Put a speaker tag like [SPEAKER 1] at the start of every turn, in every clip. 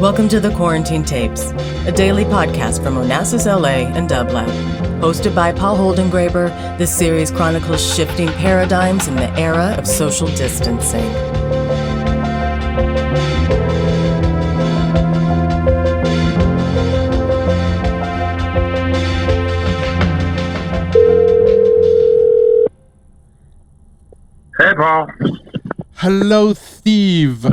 [SPEAKER 1] Welcome to the Quarantine Tapes, a daily podcast from Onassis, LA and dublab. Hosted by Paul Holdengräber, this series chronicles shifting paradigms in the era of social distancing.
[SPEAKER 2] Hey, Paul.
[SPEAKER 3] Hello, Steve.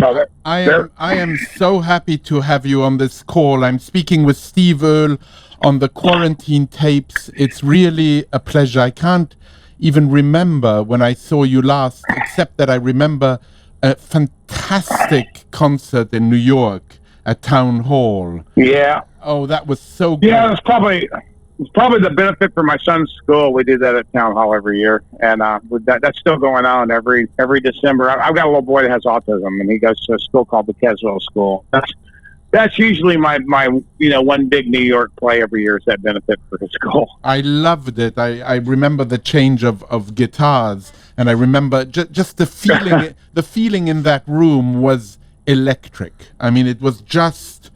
[SPEAKER 3] I am so happy to have you on this call. I'm speaking with Steve Earle on the Quarantine Tapes. It's really a pleasure. I can't even remember when I saw you last, except that I remember a fantastic concert in New York at Town Hall.
[SPEAKER 2] Yeah.
[SPEAKER 3] Oh, that was so good.
[SPEAKER 2] Yeah, it's probably the benefit for my son's school. We do that at Town Hall every year, and that's still going on every December. I've got a little boy that has autism, and he goes to a school called the Keswell School. That's usually my one big New York play every year is that benefit for his school.
[SPEAKER 3] I loved it. I remember the change of guitars, and I remember just the feeling. The feeling in that room was electric. I mean, it was just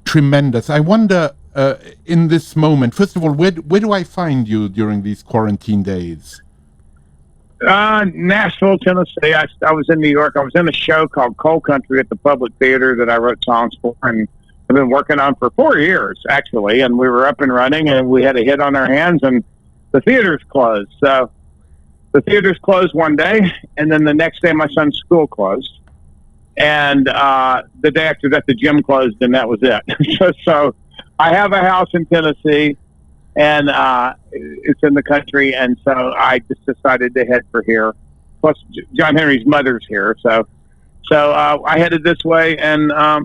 [SPEAKER 3] tremendous. I wonder, in this moment, first of all, where do I find you during these quarantine days?
[SPEAKER 2] Nashville, Tennessee. I was in New York. I was in a show called Coal Country at the Public Theater that I wrote songs for, and I've been working on for 4 years, actually. And we were up and running, and we had a hit on our hands, and the theater's closed. So the theater's closed one day, and then the next day my son's school closed. And the day after that, the gym closed, and that was it. So I have a house in Tennessee, and it's in the country, and so I just decided to head for here. Plus, John Henry's mother's here, so I headed this way, and I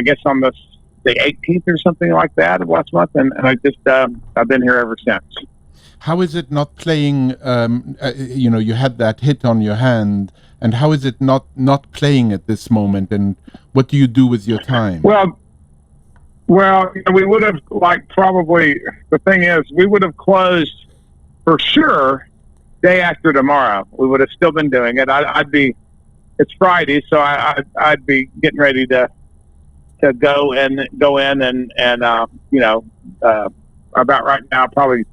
[SPEAKER 2] guess on the 18th or something like that of last month, and I just I've been here ever since.
[SPEAKER 3] How is it not playing? You had that hit on your hand, and how is it not playing at this moment? And what do you do with your time?
[SPEAKER 2] Well, we would have probably. The thing is, we would have closed for sure day after tomorrow. We would have still been doing it. I'd be. It's Friday, so I'd be getting ready to go in and about right now probably.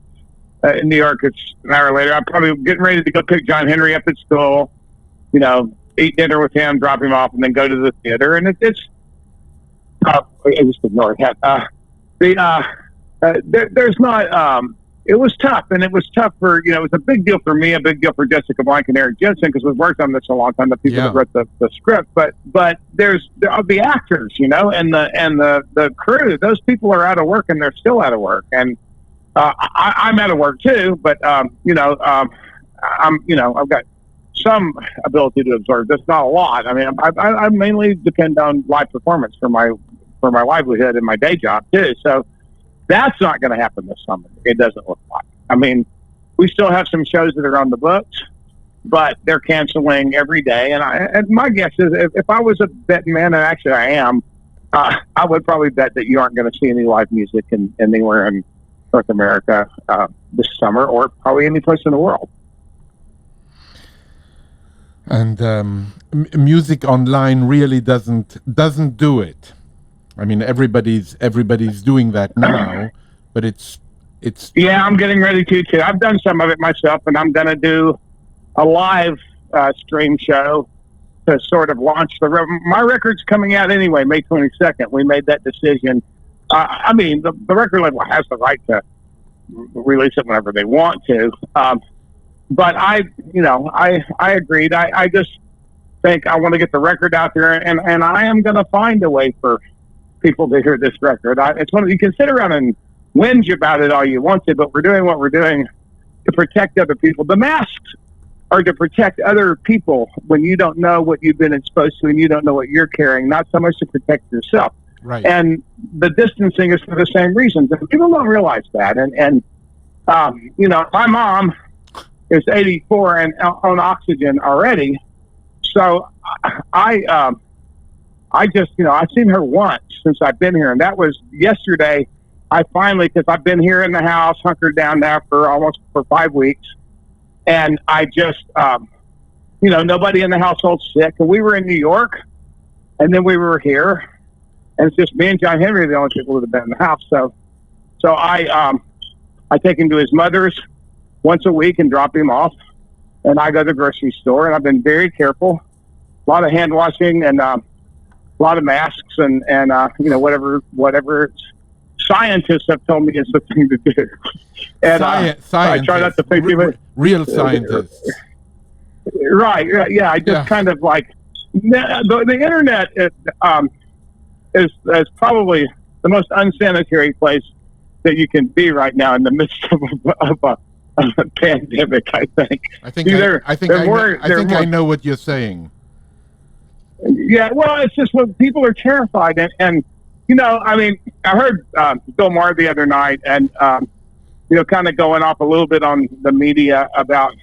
[SPEAKER 2] In New York, it's an hour later. I'm probably getting ready to go pick John Henry up at school, eat dinner with him, drop him off, and then go to the theater. And it's just ignore that. There's not. It was tough, and it was tough for it was a big deal for me, a big deal for Jessica Blank and Eric Jensen because we've worked on this a long time. The people that wrote the script, but there are the actors, and the crew. Those people are out of work, and they're still out of work, and. I'm out of work too, but I've got some ability to absorb. That's not a lot. I mean, I mainly depend on live performance for my livelihood and my day job too. So that's not going to happen this summer. It doesn't look like. I mean, we still have some shows that are on the books, but they're canceling every day. And my guess is if I was a betting man, and actually I am, I would probably bet that you aren't going to see any live music anywhere in North America this summer, or probably any place in the world.
[SPEAKER 3] And music online really doesn't do it. I mean, everybody's doing that now, but it's.
[SPEAKER 2] Yeah, I'm getting ready to too. I've done some of it myself, and I'm going to do a live stream show to sort of launch my record's coming out anyway, May 22nd. We made that decision. I mean, the record label has the right to release it whenever they want to. But I agreed. I just think I want to get the record out there, and I am going to find a way for people to hear this record. It's one of, you can sit around and whinge about it all you want to, but we're doing what we're doing to protect other people. The masks are to protect other people when you don't know what you've been exposed to and you don't know what you're carrying, not so much to protect yourself.
[SPEAKER 3] Right.
[SPEAKER 2] And the distancing is for the same reasons. And people don't realize that. And my mom is 84 and on oxygen already. So I just, I've seen her once since I've been here. And that was yesterday. I finally, because I've been here in the house, hunkered down now for 5 weeks. And I just, nobody in the household's sick. And we were in New York. And then we were here, and it's just me and John Henry, the only people that have been in the house. So I take him to his mother's once a week and drop him off. And I go to the grocery store, and I've been very careful. A lot of hand washing and a lot of masks and whatever scientists have told me is the thing to do. And I try not to think
[SPEAKER 3] real scientists.
[SPEAKER 2] Right. Yeah. I just kind of like the internet is probably the most unsanitary place that you can be right now in the midst of a pandemic. I think
[SPEAKER 3] I know what you're saying.
[SPEAKER 2] Yeah, well, it's just when people are terrified, and I heard Bill Maher the other night, and kind of going off a little bit on the media about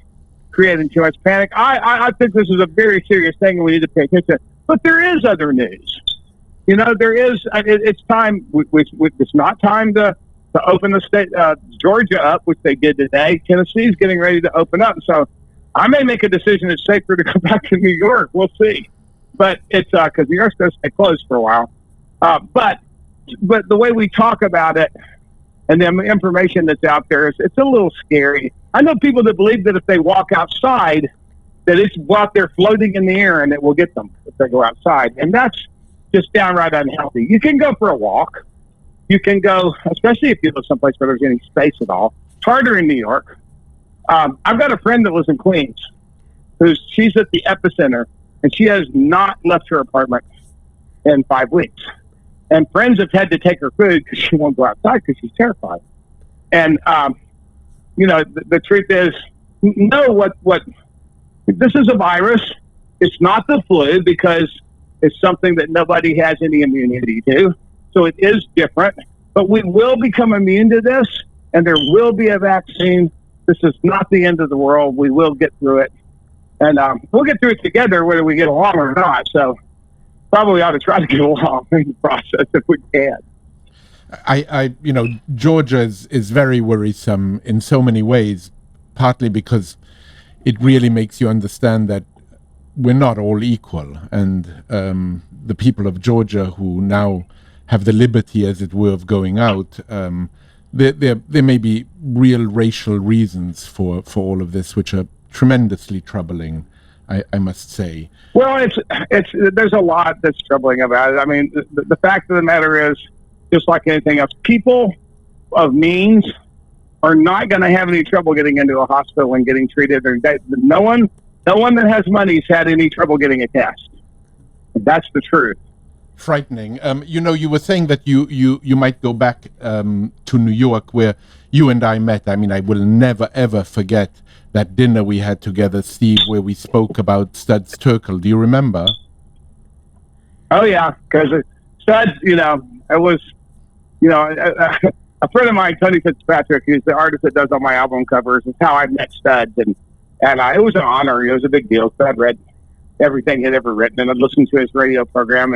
[SPEAKER 2] creating too much panic. I think this is a very serious thing, and we need to pay attention. But there is other news. There is. It's time. It's not time to open the state Georgia up, which they did today. Tennessee's getting ready to open up, so I may make a decision. It's safer to go back to New York. We'll see. But it's because New York's going to stay closed for a while. But the way we talk about it and the information that's out there, it's a little scary. I know people that believe that if they walk outside, that it's out there floating in the air and it will get them if they go outside. And that's just downright unhealthy. You can go for a walk. You can go, especially if you live someplace where there's any space at all. It's harder in New York. I've got a friend that lives in Queens she's at the epicenter, and she has not left her apartment in 5 weeks. And friends have had to take her food because she won't go outside because she's terrified. And, the truth is, what this is a virus. It's not the flu because it's something that nobody has any immunity to. So it is different. But we will become immune to this, and there will be a vaccine. This is not the end of the world. We will get through it. And we'll get through it together whether we get along or not. So probably ought to try to get along in the process if we can.
[SPEAKER 3] Georgia is very worrisome in so many ways, partly because it really makes you understand that we're not all equal. And the people of Georgia who now have the liberty, as it were, of going out, there may be real racial reasons for all of this, which are tremendously troubling, I must say.
[SPEAKER 2] Well, there's a lot that's troubling about it. I mean, the fact of the matter is, just like anything else, people of means are not going to have any trouble getting into a hospital and getting treated. No one that has money's had any trouble getting a test. That's the truth.
[SPEAKER 3] Frightening. You were saying that you might go back to New York, where you and I met. I mean, I will never ever forget that dinner we had together, Steve, where we spoke about Studs Terkel. Do you remember?
[SPEAKER 2] Oh yeah, because Studs, it was, a friend of mine, Tony Fitzpatrick, who's the artist that does all my album covers, is how I met Studs, and it was an honor. It was a big deal. So I'd read everything he'd ever written, and I'd listened to his radio program,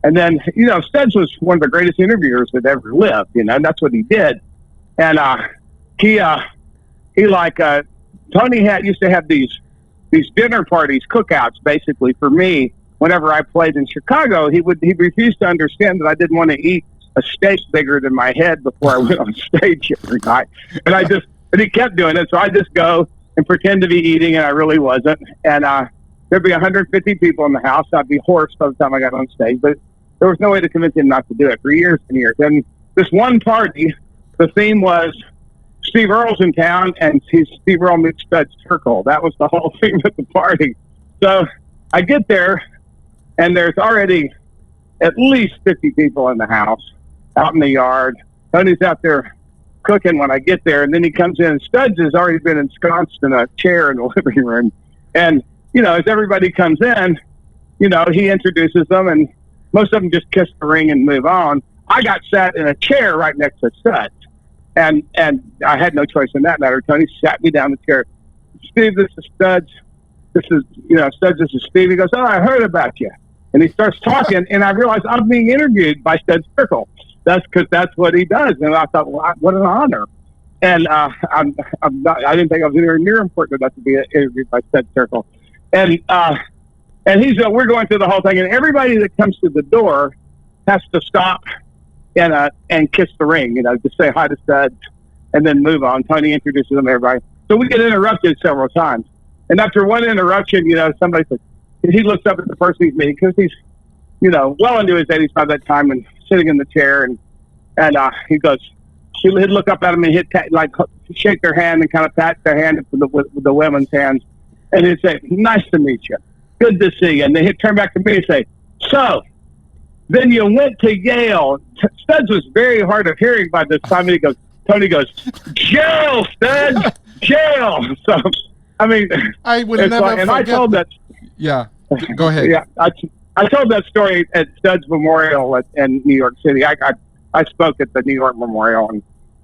[SPEAKER 2] and then, Studs was one of the greatest interviewers that ever lived, and that's what he did. And Tony used to have these dinner parties, cookouts, basically, for me. Whenever I played in Chicago, he refused to understand that I didn't want to eat a steak bigger than my head before I went on stage every night. And he kept doing it, so I just go and pretend to be eating, and I really wasn't. And there'd be 150 people in the house. I'd be hoarse by the time I got on stage, but there was no way to convince him not to do it for years and years. And this one party, the theme was Steve Earle's in town, and Steve Earle meets Studs Terkel. That was the whole theme at the party. So I get there, and there's already at least 50 people in the house, out in the yard. Tony's out there cooking when I get there, and then he comes in, and Studs has already been ensconced in a chair in the living room. And, as everybody comes in, he introduces them, and most of them just kiss the ring and move on. I got sat in a chair right next to Studs, and I had no choice in that matter. Tony sat me down in the chair. Steve, this is Studs. This is, Studs, this is Steve. He goes, oh, I heard about you. And he starts talking, and I realized I'm being interviewed by Studs Terkel. That's because that's what he does. And I thought, well, what an honor. And I didn't think I was anywhere near important enough to be interviewed by Studs Terkel. And And we're going through the whole thing, and everybody that comes to the door has to stop and kiss the ring, just say hi to Studs, and then move on. Tony introduces them to everybody. So we get interrupted several times. And after one interruption, somebody says, he looks up at the person he's meeting, because he's, well into his 80s by that time, and sitting in the chair, and he goes, he'd look up at him and shake their hand and kind of pat their hand with the women's hands, and he'd say, "Nice to meet you. Good to see you." And then he'd turn back to me and say, "So, then you went to Yale." Studs was very hard of hearing by this time, and Tony goes, "Jail, Studs, jail." So, I mean,
[SPEAKER 3] I will never forget.
[SPEAKER 2] And I told that.
[SPEAKER 3] Yeah, go ahead.
[SPEAKER 2] Yeah, I told that story at Studs Memorial in New York City. I spoke at the New York Memorial, and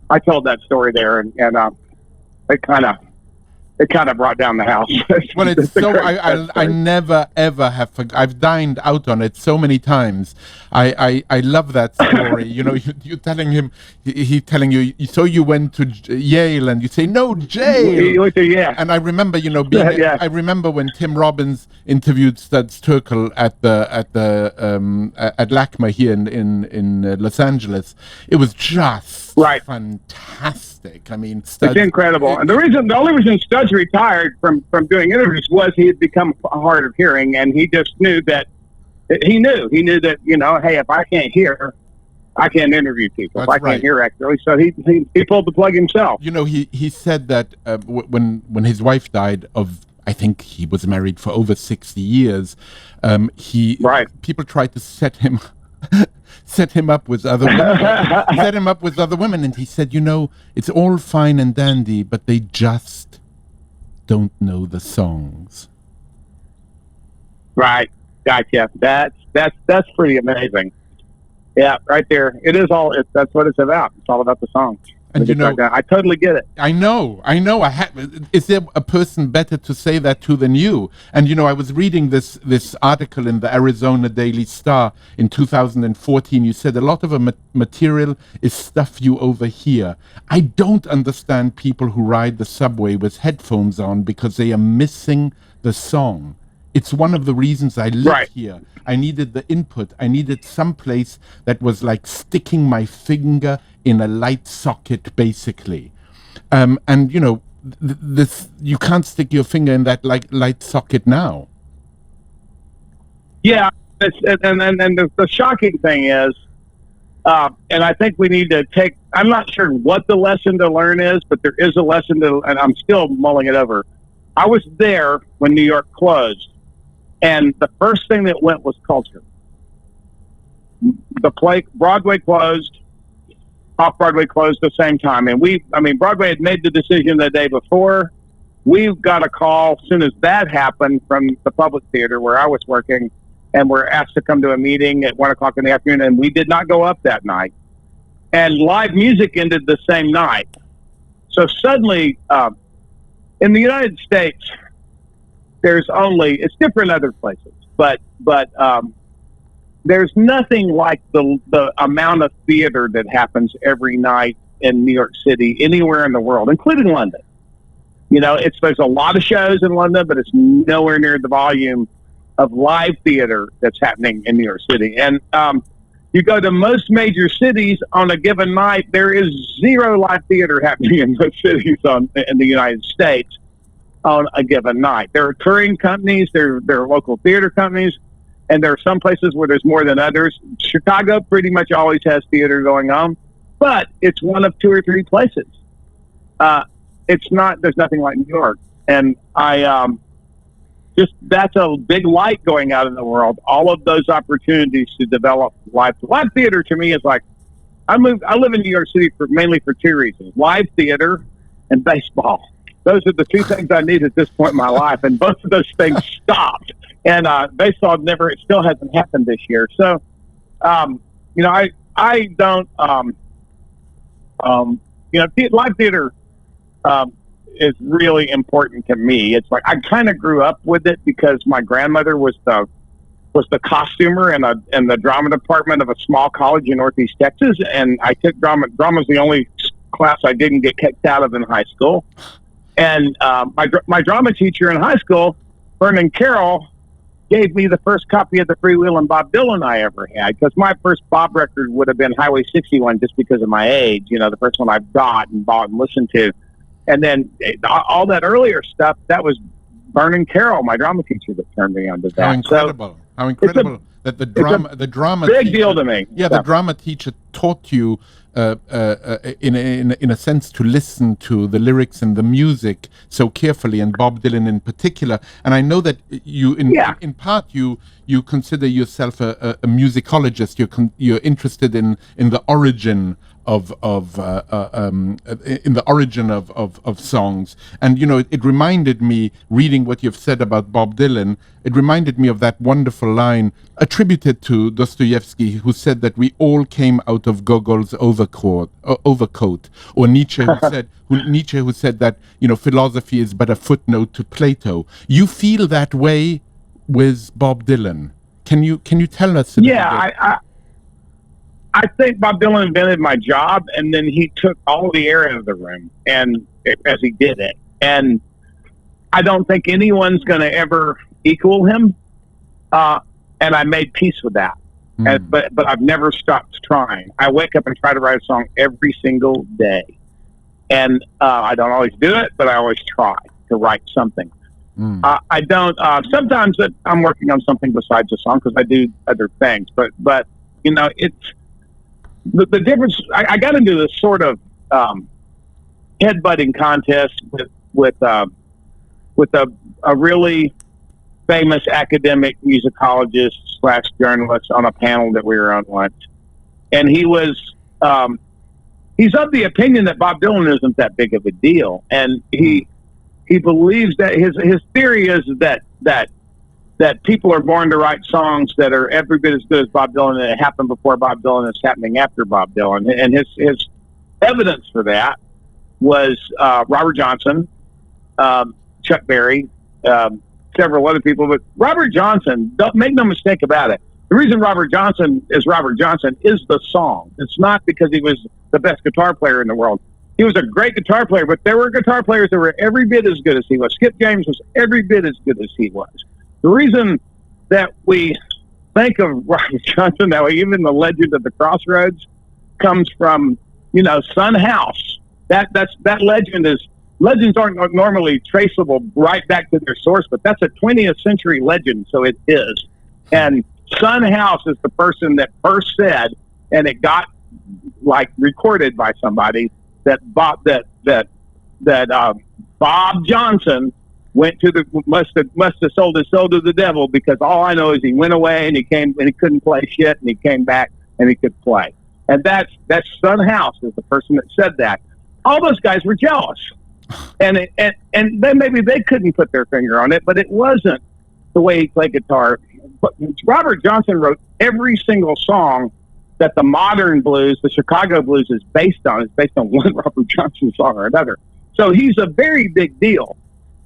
[SPEAKER 2] I told that story there, and it kind of brought down the house.
[SPEAKER 3] Well, it's so I never ever have I've dined out on it so many times. I love that story. You're telling him, he's telling you, so you went to Yale, and you say, "No, jail."
[SPEAKER 2] He went to Yale.
[SPEAKER 3] And I remember, I remember when Tim Robbins interviewed Studs Terkel at LACMA here in Los Angeles. It was just fantastic. I mean, Studs,
[SPEAKER 2] it's incredible. And the only reason Studs retired from doing interviews was he had become hard of hearing, and he just knew that he knew that hey, if I can't hear, I can't interview people. If I can't hear accurately, so he pulled the plug himself.
[SPEAKER 3] He said that when his wife died of, I think he was married for over 60 years. People tried to set him up with other women, and he said, it's all fine and dandy, but they just don't know the songs.
[SPEAKER 2] Right, gotcha. That's pretty amazing. Yeah, right there. It is all. That's what it's about. It's all about the songs. And I totally get it.
[SPEAKER 3] I know. Is there a person better to say that to than you? And I was reading this article in the Arizona Daily Star in 2014. You said a lot of material is stuff you overhear. I don't understand people who ride the subway with headphones on because they are missing the song. It's one of the reasons I live here. I needed the input. I needed some place that was like sticking my finger in a light socket, basically. This you can't stick your finger in that light socket now.
[SPEAKER 2] Yeah, and the shocking thing is, and I think we need to take. I'm not sure what the lesson to learn is, but there is a lesson and I'm still mulling it over. I was there when New York closed. And the first thing that went was culture. Broadway closed, Off-Broadway closed at the same time. And Broadway had made the decision the day before. We got a call as soon as that happened from the Public Theater where I was working, and we're asked to come to a meeting at 1 o'clock in the afternoon, and we did not go up that night. And live music ended the same night. So suddenly, in the United States, it's different in other places, but there's nothing like the amount of theater that happens every night in New York City, anywhere in the world, including London. There's a lot of shows in London, but it's nowhere near the volume of live theater that's happening in New York City. And you go to most major cities on a given night, there is zero live theater happening in those cities in the United States. On a given night, there are touring companies, there are local theater companies, and there are some places where there's more than others. Chicago pretty much always has theater going on, but it's one of two or three places. There's nothing like New York, and that's a big light going out in the world. All of those opportunities to develop live theater to me is like I live in New York City mainly for two reasons: live theater and baseball. Those are the two things I need at this point in my life, and both of those things stopped. And baseball it still hasn't happened this year. So, I don't, live theater is really important to me. It's like I kind of grew up with it because my grandmother was the costumer in the drama department of a small college in Northeast Texas, and I took drama. Drama was the only class I didn't get kicked out of in high school. And my drama teacher in high school, Vernon Carroll, gave me the first copy of the Freewheelin' Bob Dylan I ever had, because my first Bob record would have been Highway 61 just because of my age, the first one I've got and bought and listened to. And then all that earlier stuff, that was Vernon Carroll, my drama teacher, that turned me onto that.
[SPEAKER 3] How incredible that the drama
[SPEAKER 2] big
[SPEAKER 3] teacher,
[SPEAKER 2] deal to me.
[SPEAKER 3] Yeah, the drama teacher taught you in a sense to listen to the lyrics and the music so carefully, and Bob Dylan in particular. And I know that you in part you consider yourself a musicologist. You're interested in the origin of songs. And it reminded me, reading what you've said about Bob Dylan, it reminded me of that wonderful line attributed to Dostoevsky, who said that we all came out of Gogol's overcoat, or Nietzsche who said that philosophy is but a footnote to Plato. You feel that way with Bob Dylan. Can you tell us a little bit?
[SPEAKER 2] I think Bob Dylan invented my job, and then he took all the air out of the room, and as he did it. And I don't think anyone's going to ever equal him. And I made peace with that. But I've never stopped trying. I wake up and try to write a song every single day. And I don't always do it, but I always try to write something. I don't. Sometimes I'm working on something besides a song because I do other things. But it's the difference. I got into this sort of headbutting contest with a really famous academic musicologist / journalist on a panel that we were on once, and he was he's of the opinion that Bob Dylan isn't that big of a deal, and he believes that his theory is that people are born to write songs that are every bit as good as Bob Dylan, and it happened before Bob Dylan, it's happening after Bob Dylan. And his evidence for that was Robert Johnson, Chuck Berry, several other people. But Robert Johnson, don't make no mistake about it, the reason Robert Johnson is the song. It's not because he was the best guitar player in the world. He was a great guitar player, but there were guitar players that were every bit as good as he was. Skip James was every bit as good as he was. The reason that we think of Robert Johnson that way, even the legend of the Crossroads, comes from, Son House. That legends aren't normally traceable right back to their source, but that's a 20th century legend, so it is. And Son House is the person that first said, and it got recorded by somebody, that Bob Johnson went to must have sold his soul to the devil, because all I know is he went away and he couldn't play shit, and he came back and he could play. And that's Son House is the person that said that. All those guys were jealous, and then maybe they couldn't put their finger on it, but it wasn't the way he played guitar. But Robert Johnson wrote every single song that the modern blues, the Chicago blues, is based on one Robert Johnson song or another. So he's a very big deal.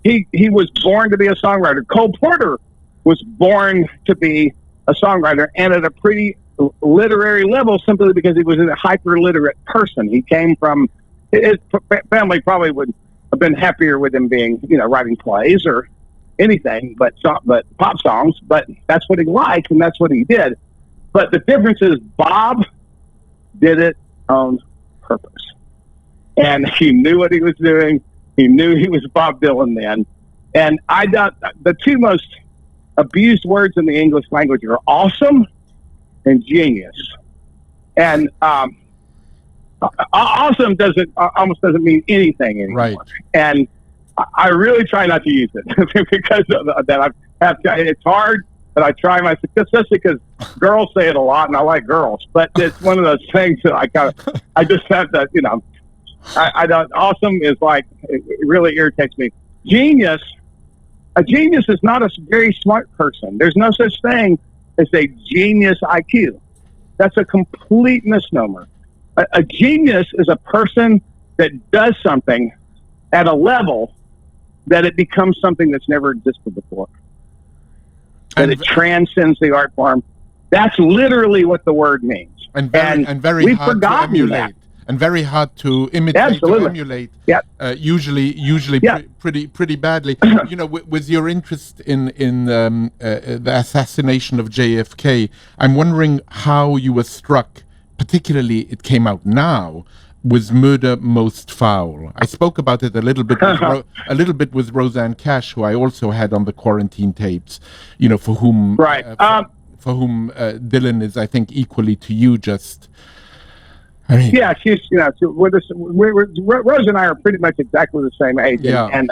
[SPEAKER 2] He was born to be a songwriter. Cole Porter was born to be a songwriter, and at a pretty literary level, simply because he was a hyper-literate person. He came from, his family probably would have been happier with him being, writing plays or anything but pop songs, but that's what he liked and that's what he did. But the difference is Bob did it on purpose, and he knew what he was doing. He knew he was Bob Dylan then. And the two most abused words in the English language are awesome and genius. And awesome almost doesn't mean anything anymore.
[SPEAKER 3] Right.
[SPEAKER 2] And I really try not to use it because of that. It's hard, but I try my, especially because girls say it a lot, and I like girls. But it's one of those things that I just have to, I don't. Awesome is it really irritates me. Genius. A genius is not a very smart person. There's no such thing as a genius IQ. That's a complete misnomer. A genius is a person that does something at a level that it becomes something that's never existed before. That it transcends the art form. That's literally what the word means.
[SPEAKER 3] And very hard to emulate. and very hard to imitate or emulate.
[SPEAKER 2] Yeah.
[SPEAKER 3] Usually pretty badly. You know, with your interest in the assassination of JFK, I'm wondering how you were struck. Particularly, it came out now. Was Murder Most Foul? I spoke about it a little bit with Roseanne Cash, who I also had on the Quarantine Tapes. You know, for whom Dylan is, I think, equally to you. Just, I mean,
[SPEAKER 2] yeah, she's Rose and I are pretty much exactly the same age, and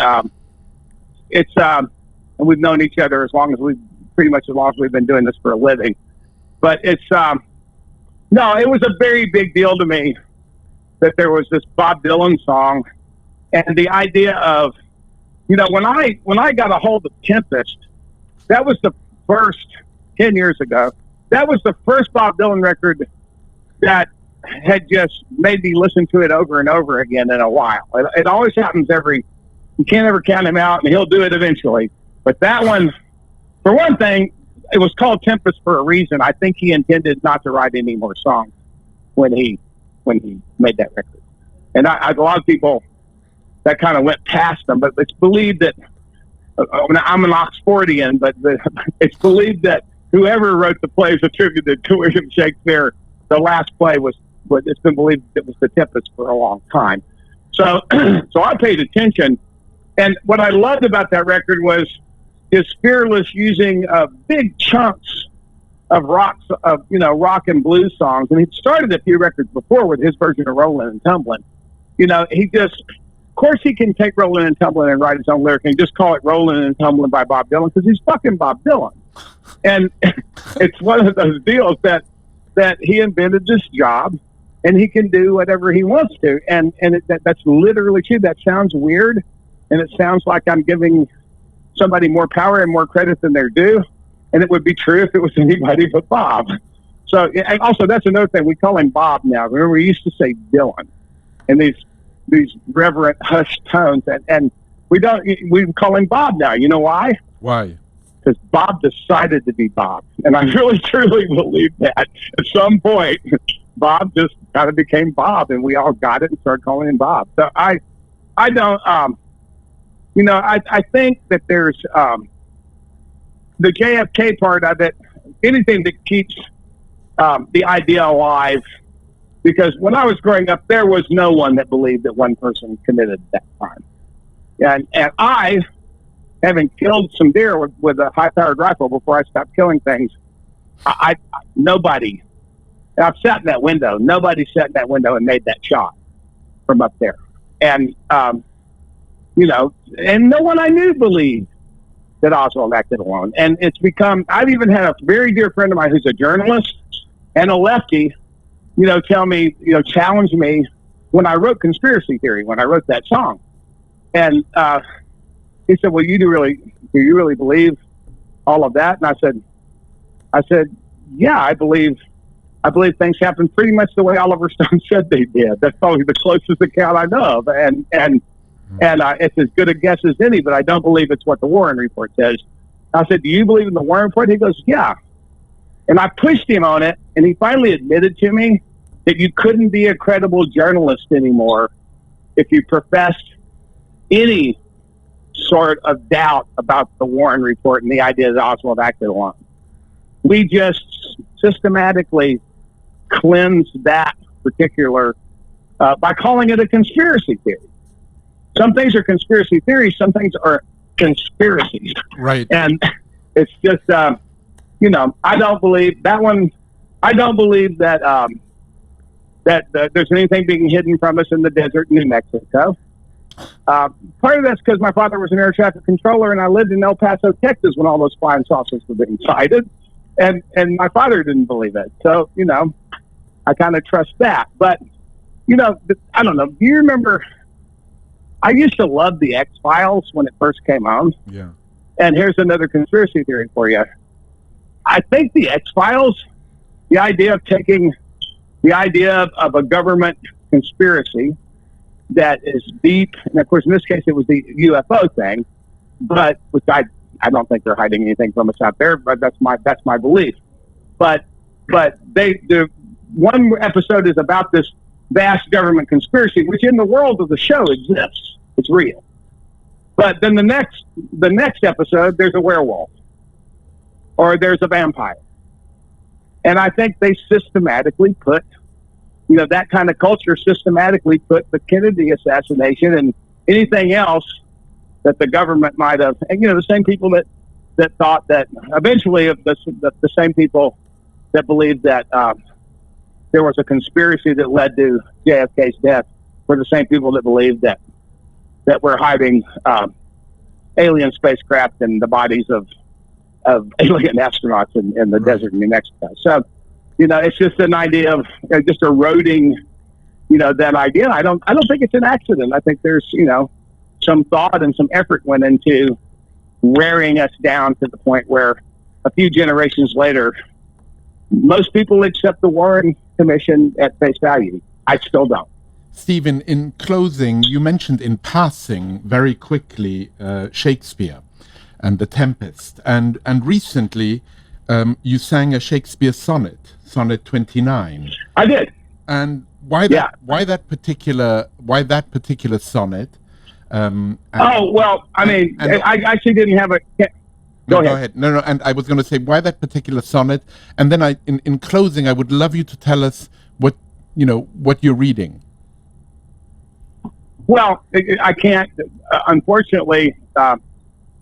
[SPEAKER 2] it's and we've known each other as long as we've been doing this for a living. But it's no, it was a very big deal to me that there was this Bob Dylan song, and the idea of, you know, when I got a hold of Tempest, that was the first 10 years ago. That was the first Bob Dylan record that had just made me listen to it over and over again in a while. It always happens you can't ever count him out, and he'll do it eventually. But that one, for one thing, it was called Tempest for a reason. I think he intended not to write any more songs when he made that record. And a lot of people, that kind of went past them, but it's believed that, I'm an Oxfordian, but it's believed that whoever wrote the plays attributed to William Shakespeare, the last play it's been believed it was The Tempest for a long time. So I paid attention. And what I loved about that record was his fearless using big chunks of rock and blues songs. And he'd started a few records before with his version of Rollin' and Tumblin'. You know, of course he can take Rollin' and Tumblin' and write his own lyric and just call it Rollin' and Tumblin' by Bob Dylan, because he's fucking Bob Dylan. And it's one of those deals that he invented this job, and he can do whatever he wants to. And that's literally true. That sounds weird, and it sounds like I'm giving somebody more power and more credit than they're due. And it would be true if it was anybody but Bob. So, and also that's another thing. We call him Bob now. Remember, we used to say Dylan, and these reverent hushed tones, and we call him Bob now. You know why?
[SPEAKER 3] Why?
[SPEAKER 2] Because Bob decided to be Bob, and I really truly believe that at some point Bob just kind of became Bob, and we all got it and started calling him Bob. So I don't, I think that there's the JFK part of it, anything that keeps the idea alive, because when I was growing up, there was no one that believed that one person committed that crime. And I, having killed some deer with a high-powered rifle before I stopped killing things, nobody, I've sat in that window, nobody sat in that window and made that shot from up there. And, and no one I knew believed that Oswald acted alone. And it's become, I've even had a very dear friend of mine who's a journalist and a lefty, tell me, challenge me when I wrote Conspiracy Theory, when I wrote that song. And he said, well, do you really believe all of that? And I said, yeah, I believe things happen pretty much the way Oliver Stone said they did. That's probably the closest account I know of. And it's as good a guess as any, but I don't believe it's what the Warren Report says. I said, do you believe in the Warren Report? He goes, yeah. And I pushed him on it, and he finally admitted to me that you couldn't be a credible journalist anymore if you professed any sort of doubt about the Warren Report and the idea that Oswald acted alone. We just systematically cleansed that particular by calling it a conspiracy theory. Some things are conspiracy theories, some things are conspiracies.
[SPEAKER 3] Right.
[SPEAKER 2] And it's just, I don't believe that one. I don't believe that that there's anything being hidden from us in the desert in New Mexico. Part of that's because my father was an air traffic controller, and I lived in El Paso, Texas, when all those flying saucers were being sighted, and my father didn't believe it. So I kind of trust that. But I don't know. Do you remember? I used to love the X-Files when it first came on.
[SPEAKER 3] Yeah.
[SPEAKER 2] And here's another conspiracy theory for you. I think the X-Files, the idea of taking the idea of a government conspiracy that is deep, and of course in this case it was the UFO thing, but which I don't think they're hiding anything from us out there, but that's my belief. But the one episode is about this vast government conspiracy, which in the world of the show exists. It's real. But then the next episode, there's a werewolf or there's a vampire. And I think they systematically put, that kind of culture systematically put the Kennedy assassination and anything else that the government might have, and the same people that thought that eventually the same people that believed that there was a conspiracy that led to JFK's death were the same people that believed that we're hiding alien spacecraft and the bodies of alien astronauts in the desert in New Mexico. So, it's just an idea of just eroding, that idea. I don't think it's an accident. I think there's, some thought and some effort went into wearing us down to the point where a few generations later, most people accept the Warren Commission at face value. I still don't.
[SPEAKER 3] Stephen, in closing, you mentioned in passing very quickly Shakespeare and The Tempest, and recently you sang a Shakespeare sonnet 29.
[SPEAKER 2] I did.
[SPEAKER 3] And why that particular sonnet?
[SPEAKER 2] I actually didn't have a. Go ahead.
[SPEAKER 3] No. And I was going to say why that particular sonnet, and then in closing, I would love you to tell us what you're reading. Well,
[SPEAKER 2] I can't. Unfortunately, the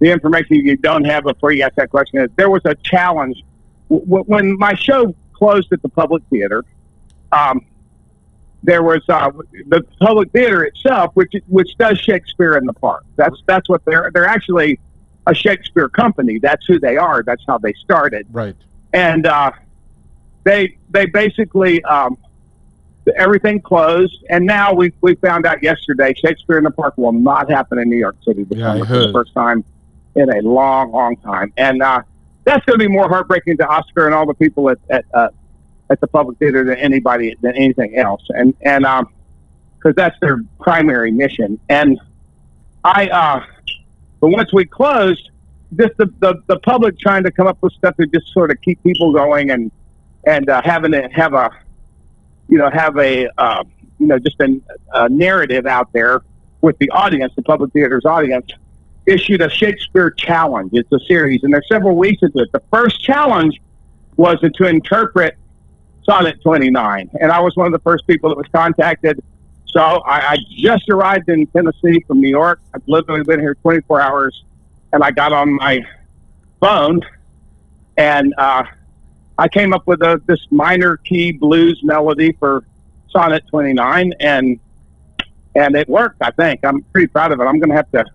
[SPEAKER 2] information you don't have before you ask that question is there was a challenge when my show closed at the Public Theater. There was the Public Theater itself, which does Shakespeare in the Park. That's what they're actually a Shakespeare company. That's who they are. That's how they started.
[SPEAKER 3] Right.
[SPEAKER 2] And they basically everything closed. And now we found out yesterday Shakespeare in the Park will not happen in New York City this summer for the first time in a long, long time. And that's going to be more heartbreaking to Oscar and all the people at the Public Theater than anything else. And because that's their primary mission. And but once we closed, just the public trying to come up with stuff to just sort of keep people going and having to have a narrative out there with the audience, the Public Theater's audience, issued a Shakespeare challenge. It's a series, and there's several weeks into it. The first challenge was to interpret Sonnet 29, and I was one of the first people that was contacted. So I just arrived in Tennessee from New York. I've literally been here 24 hours, and I got on my phone, and I came up with this minor key blues melody for Sonnet 29, and it worked. I think I'm pretty proud of it. I'm going to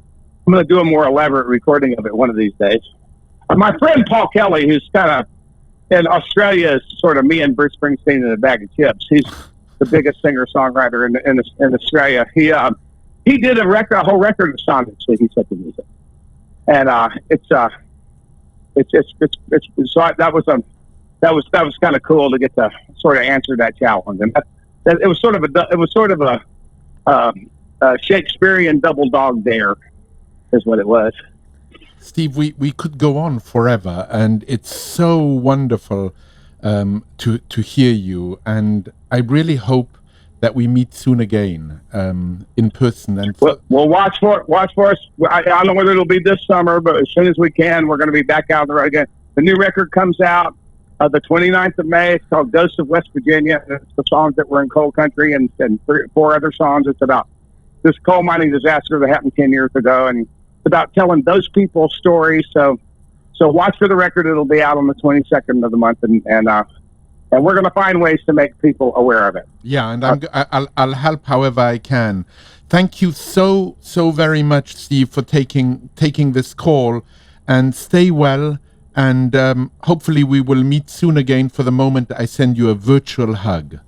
[SPEAKER 2] do a more elaborate recording of it one of these days. My friend Paul Kelly, who's kind of in Australia, is sort of me and Bruce Springsteen in a bag of chips. He's the biggest singer-songwriter in Australia. He did a whole record of sonnets that he set to music, and that was kind of cool to get to sort of answer that challenge. And it was sort of a Shakespearean double dog dare, is what it was.
[SPEAKER 3] Steve, we could go on forever, and it's so wonderful to hear you, and I really hope that we meet soon again in person. And
[SPEAKER 2] we'll watch for us. I don't know whether it'll be this summer, but as soon as we can, we're going to be back out on the road again. The new record comes out the 29th of May. It's called Ghosts of West Virginia. It's the songs that were in coal country and 4 other songs. It's about this coal mining disaster that happened 10 years ago, and it's about telling those people's stories. So watch for the record. It'll be out on the 22nd of the month, and we're going to find ways to make people aware of it.
[SPEAKER 3] Yeah, and I'll help however I can. Thank you so very much, Steve, for taking this call, and stay well. And hopefully we will meet soon again. For the moment, I send you a virtual hug.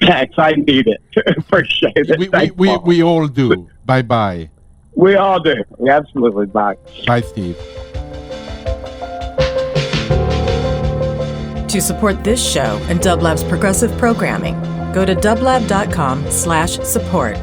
[SPEAKER 2] Thanks, I need it. Appreciate it.
[SPEAKER 3] We all do. Bye-bye.
[SPEAKER 2] We all do. Absolutely. Bye.
[SPEAKER 3] Bye, Steve.
[SPEAKER 1] To support this show and Dublab's progressive programming, go to dublab.com/support.